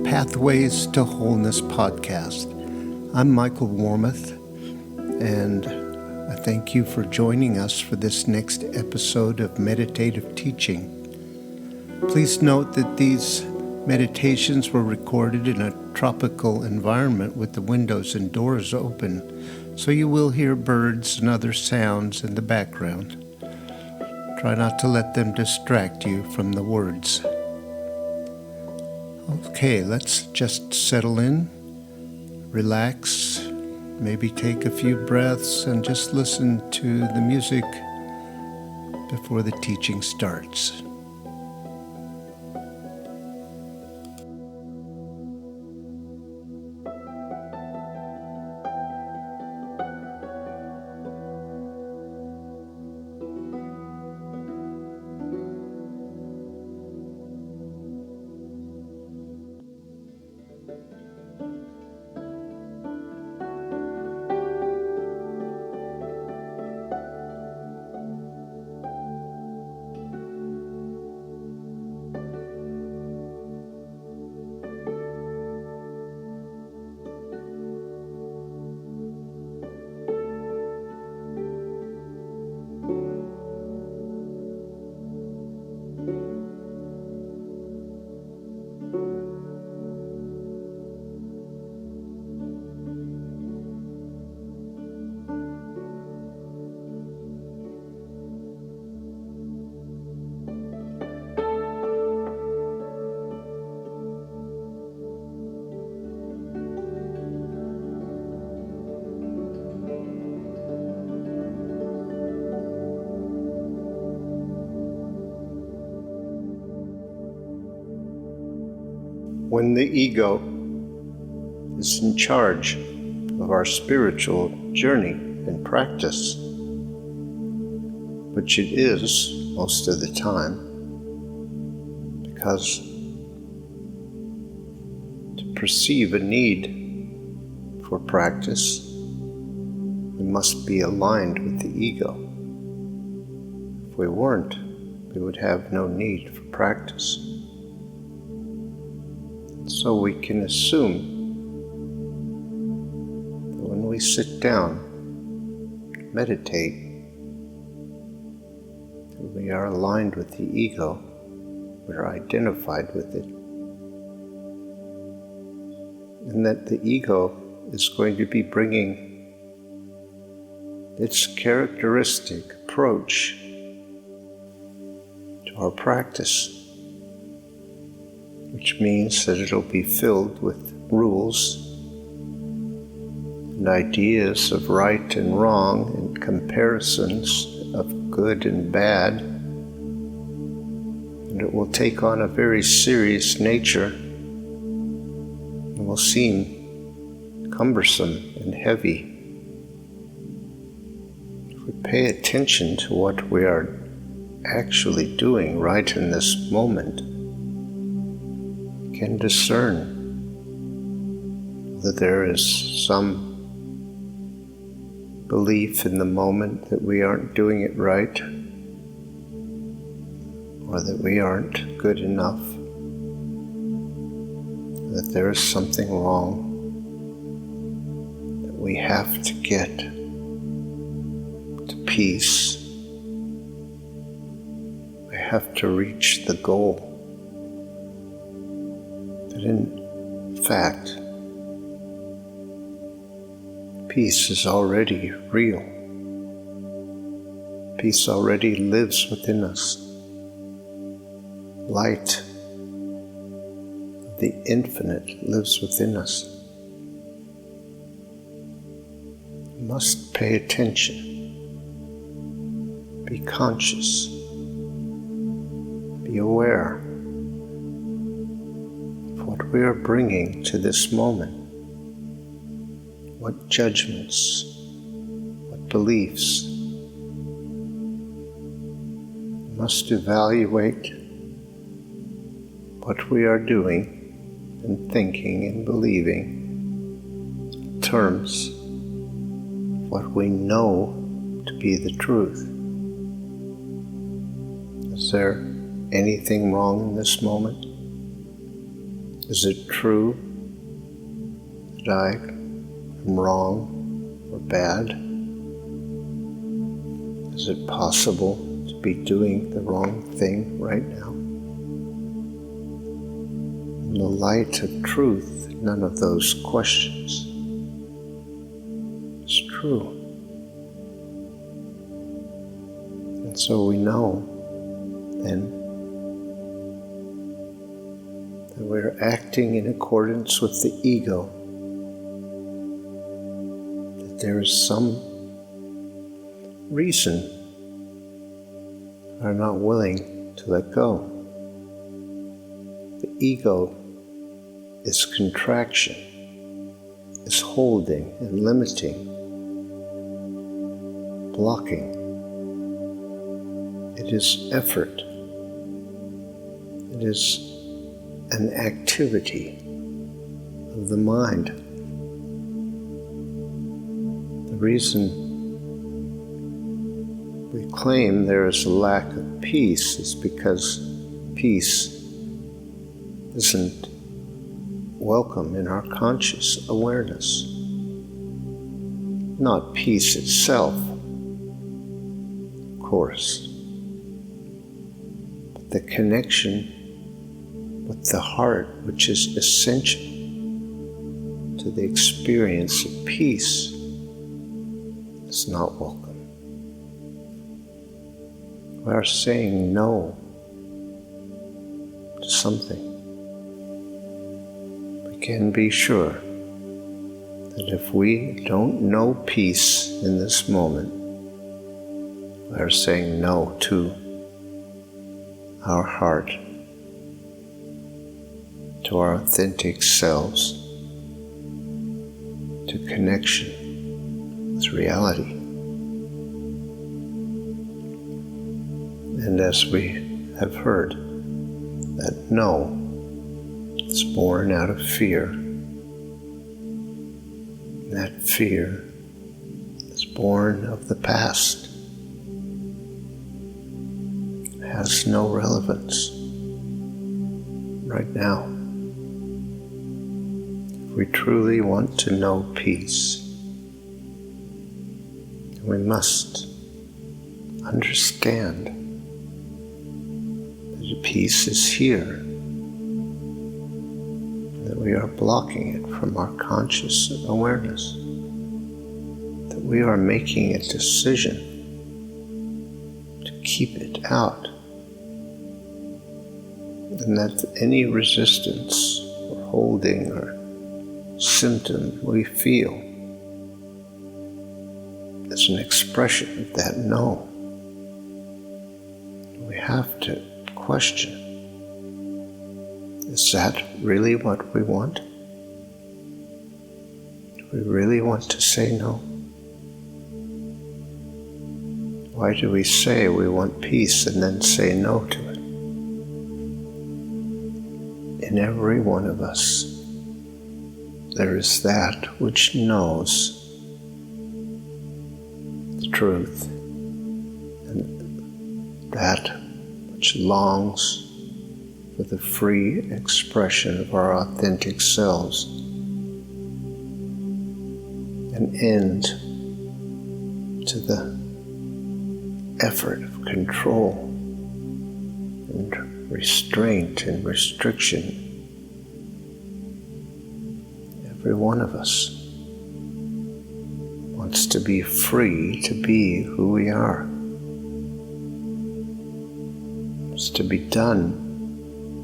Pathways to Wholeness podcast. I'm Michael Warmoth, and I thank you for joining us for this next episode of meditative teaching. Please note that these meditations were recorded in a tropical environment with the windows and doors open, so you will hear birds and other sounds in the background. Try not to let them distract you from the words. Okay, let's just settle in, relax, maybe take a few breaths and just listen to the music before the teaching starts. When the ego is in charge of our spiritual journey and practice, which it is most of the time, because to perceive a need for practice, we must be aligned with the ego. If we weren't, we would have no need for practice. So we can assume that when we sit down, meditate, that we are aligned with the ego, we're identified with it, and that the ego is going to be bringing its characteristic approach to our practice, which means that it'll be filled with rules and ideas of right and wrong and comparisons of good and bad. And it will take on a very serious nature and will seem cumbersome and heavy. If we pay attention to what we are actually doing right in this moment, can discern that there is some belief in the moment that we aren't doing it right, or that we aren't good enough, that there is something wrong, that we have to get to peace, we have to reach the goal. But in fact, peace is already real. Peace already lives within us. Light of the infinite lives within us. We must pay attention, be conscious, be aware what we are bringing to this moment, what judgments, what beliefs. We must evaluate what we are doing and thinking and believing in terms of what we know to be the truth. Is there anything wrong in this moment? Is it true that I am wrong or bad? Is it possible to be doing the wrong thing right now? In the light of truth, none of those questions is true. And so we know then that we're acting in accordance with the ego, that there is some reason we're not willing to let go. The ego is contraction, is holding and limiting, blocking. It is effort. It is an activity of the mind. The reason we claim there is a lack of peace is because peace isn't welcome in our conscious awareness. Not peace itself, of course, but the connection with the heart, which is essential to the experience of peace, is not welcome. We are saying no to something. We can be sure that if we don't know peace in this moment, we are saying no to our heart, to our authentic selves, to connection with reality. And as we have heard, that no is born out of fear. That fear is born of the past. It has no relevance right now. If we truly want to know peace, we must understand that peace is here, that we are blocking it from our conscious awareness, that we are making a decision to keep it out, and that any resistance or holding or symptom we feel is an expression of that no. We have to question, is that really what we want? Do we really want to say no? Why do we say we want peace and then say no to it? In every one of us, there is that which knows the truth, and that which longs for the free expression of our authentic selves, an end to the effort of control and restraint and restriction. Every one of us wants to be free to be who we are. It's to be done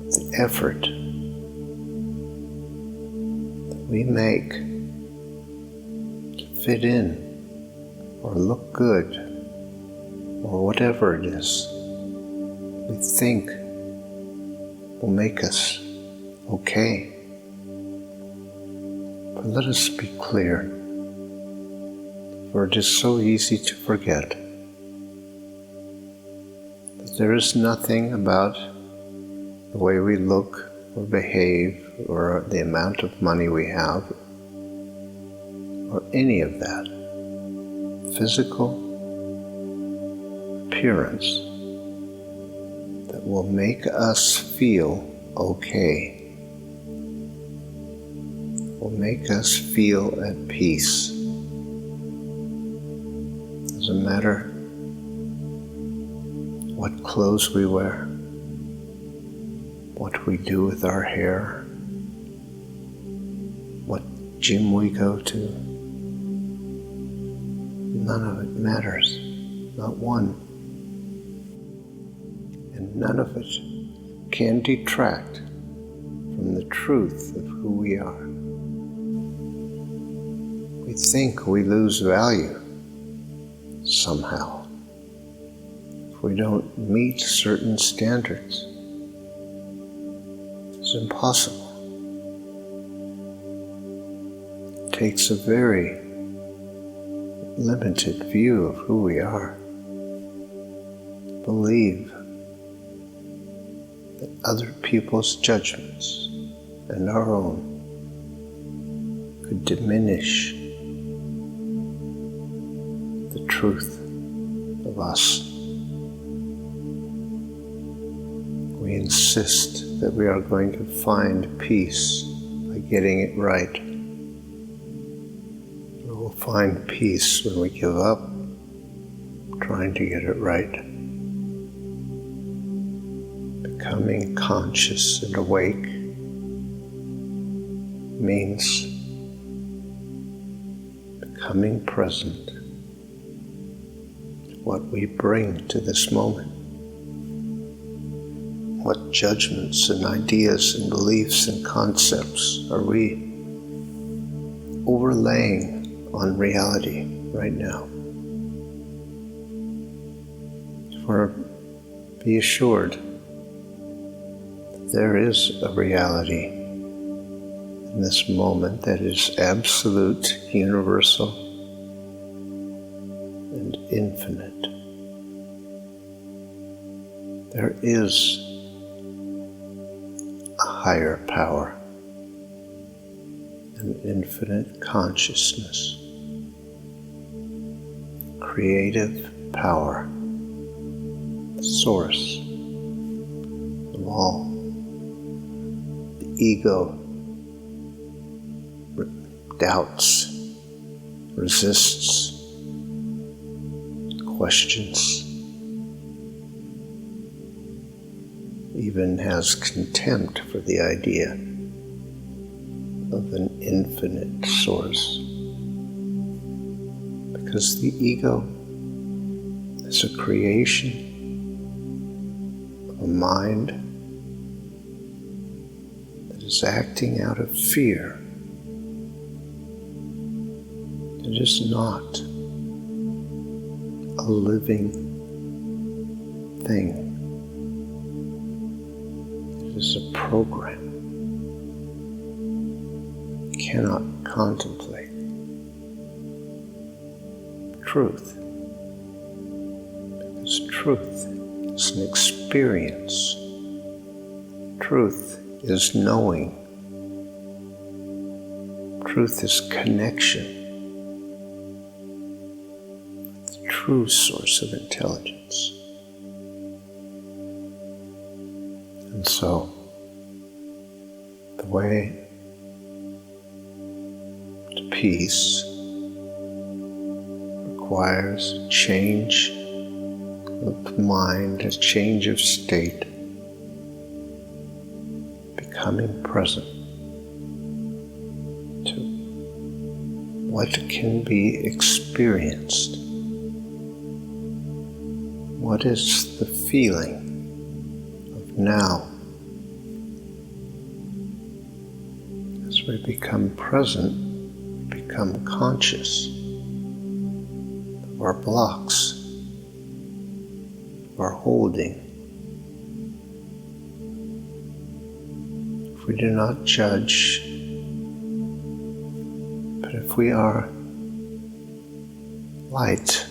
with the effort that we make to fit in or look good or whatever it is we think will make us okay. But let us be clear, for it is so easy to forget that there is nothing about the way we look or behave or the amount of money we have or any of that physical appearance that will make us feel okay will make us feel at peace. Doesn't matter what clothes we wear, what we do with our hair, what gym we go to. None of it matters, not one. And none of it can detract from the truth of who we are. We think we lose value somehow if we don't meet certain standards. It's impossible. It takes a very limited view of who we are. Believe that other people's judgments and our own could diminish the truth of us. We insist that we are going to find peace by getting it right. We will find peace when we give up trying to get it right. Becoming conscious and awake means becoming present to what we bring to this moment. What judgments and ideas and beliefs and concepts are we overlaying on reality right now? Be assured there is a reality in this moment that is absolute, universal, and infinite. There is a higher power, an infinite consciousness, creative power, the source of all. Ego doubts, resists, questions, even has contempt for the idea of an infinite source. Because the ego is a creation of a mind that is acting out of fear. It is not a living thing. It is a program. You cannot contemplate truth, because truth is an experience. Truth is knowing. Truth is connection. True source of intelligence. And so, the way to peace requires a change of mind, a change of state, becoming present to what can be experienced. What is the feeling of now? As we become present, we become conscious of our blocks, of our holding. If we do not judge, but if we are light,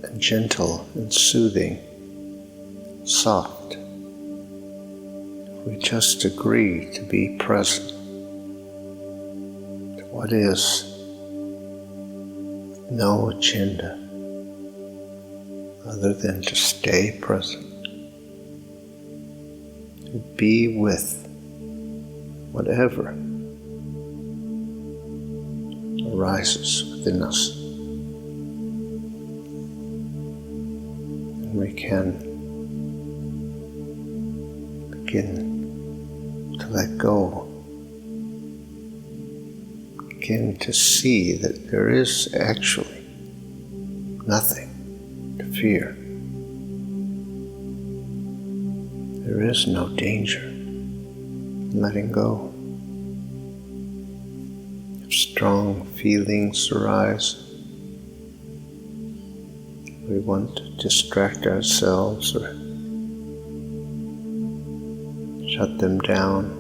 and gentle and soothing, soft. If we just agree to be present to what is, no agenda other than to stay present, to be with whatever arises within us. And we can begin to let go, begin to see that there is actually nothing to fear. There is no danger in letting go. If strong feelings arise, we want to distract ourselves or shut them down.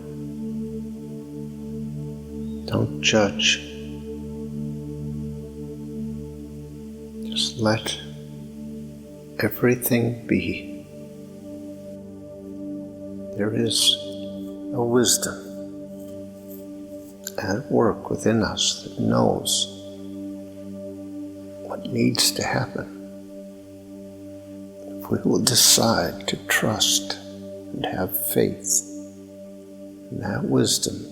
Don't judge. Just let everything be. There is a wisdom at work within us that knows what needs to happen. If we will decide to trust and have faith in that wisdom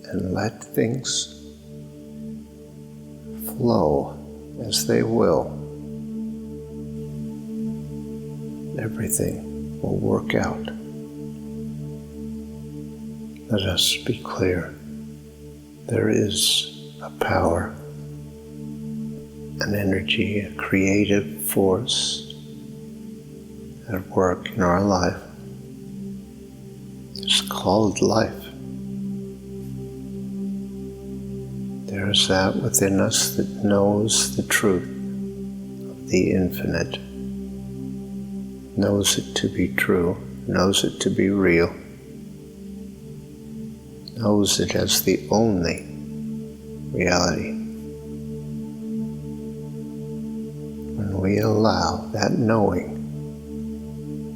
and let things flow as they will, everything will work out. Let us be clear. There is a power, an energy, a creative force at work in our life. It's called life. There is that within us that knows the truth of the infinite, knows it to be true, knows it to be real, knows it as the only reality. When we allow that knowing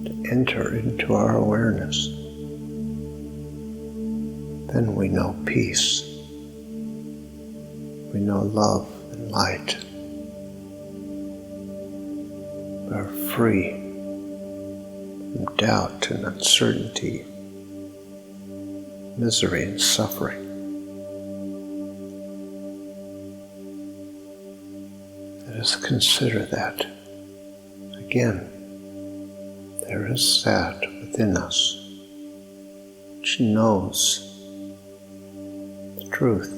to enter into our awareness, then we know peace. We know love and light. We are free from doubt and uncertainty, misery and suffering. Let us consider that. Again, there is that within us which knows the truth,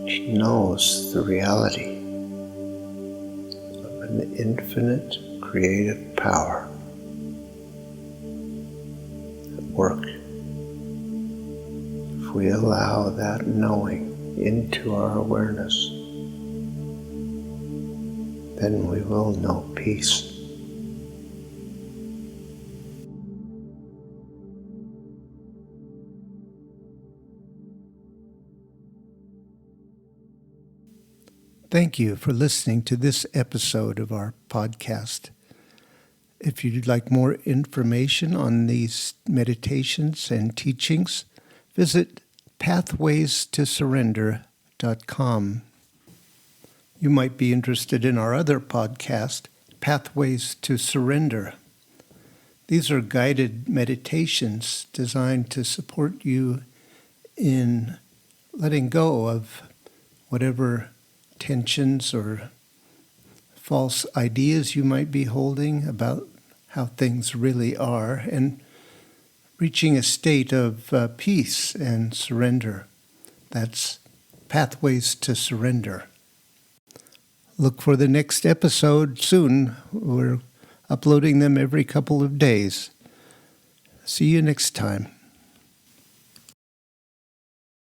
which knows the reality of an infinite creative power work. If we allow that knowing into our awareness, then we will know peace. Thank you for listening to this episode of our podcast. If you'd like more information on these meditations and teachings, visit pathwaystosurrender.com. You might be interested in our other podcast, Pathways to Surrender. These are guided meditations designed to support you in letting go of whatever tensions or false ideas you might be holding about how things really are, and reaching a state of peace and surrender. That's Pathways to Surrender. Look for the next episode soon. We're uploading them every couple of days. See you next time.